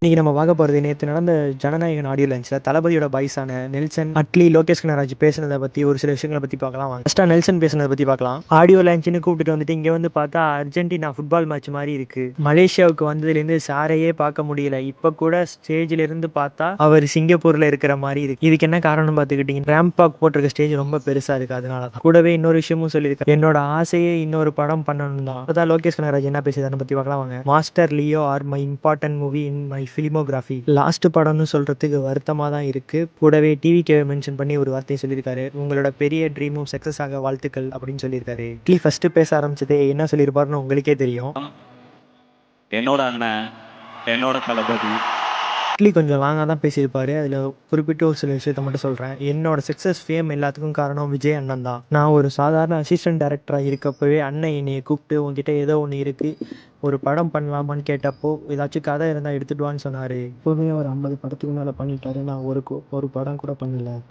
இன்னைக்கு நம்ம பார்க்க போகிறது நேற்று நடந்த ஜனநாயகன் ஆடியோ லான்ச்சில் தளபதியோட பாய்ஸான நெல்சன், அட்லி, லோகேஷ் கனகராஜ் பேசுனதை பற்றி ஒரு சில விஷயங்களை பற்றி பார்க்கலாம் வாங்க. ஃபர்ஸ்ட்டாக நெல்சன் பேசுனதை பற்றி பார்க்கலாம். ஆடியோ லான்ச்னு கூப்பிட்டு வந்துட்டு இங்கே வந்து பார்த்தா அர்ஜென்டினா ஃபுட்பால் மேட்ச் மாதிரி இருக்கு. மலேசியாவுக்கு வந்ததுலேருந்து சாரையே பார்க்க முடியல. இப்போ கூட ஸ்டேஜில் இருந்து பார்த்தா அவர் சிங்கப்பூரில் இருக்கிற மாதிரி இருக்கு. இதுக்கு என்ன காரணம் பார்த்துக்கிட்டீங்கன்னா ரேம்ப் வாக் போட்டிருக்க ஸ்டேஜ் ரொம்ப பெருசாக இருக்குது. அதனால தான். கூடவே இன்னொரு விஷயமும் சொல்லியிருக்காரு. என்னோட ஆசையே இன்னொரு படம் பண்ணணும் தான். அதான் லோகேஷ் கனகராஜ் என்ன பேசுறதை பற்றி பார்க்கலாம் வாங்க. Master Leo R my important movie in my filmography. Last படம்னு சொல்கிறதுக்கு வருத்தமாக தான் இருக்குது. கூடவே டிவிக்கு மென்ஷன் பண்ணி ஒரு வார்த்தையை சொல்லியிருக்காரு. உங்களோட பெரிய ட்ரீமும் சக்ஸஸ் ஆக வாழ்த்துக்கள் அப்படின்னு சொல்லியிருக்காரு. இட்லி ஃபஸ்ட்டு பேச ஆரம்பிச்சதே என்ன சொல்லியிருப்பாருன்னு உங்களுக்கே தெரியும். என்னோட அண்ணன், என்னோட தளபதி. இட்லி கொஞ்சம் லாங்காக தான் பேசியிருப்பாரு. அதில் குறிப்பிட்டு ஒரு சில விஷயத்த மட்டும் சொல்கிறேன். என்னோட சக்ஸஸ் ஃபேம் எல்லாத்துக்கும் காரணம் விஜய் அண்ணன் தான். நான் ஒரு சாதாரண அசிஸ்டன்ட் டைரக்டராக இருக்கப்பவே அண்ணன் என்னையை கூப்பிட்டு உங்ககிட்ட ஏதோ ஒன்று இருக்குது, ஒரு படம் பண்ணலாமான்னு கேட்டப்போ ஏதாச்சும் கதை இருந்தால் எடுத்துகிட்டு வான்னு சொன்னார். இப்போவே ஒரு 50 படத்துக்கு மேலே பண்ணிட்டாரு. நான் ஒரு படம் கூட பண்ணல.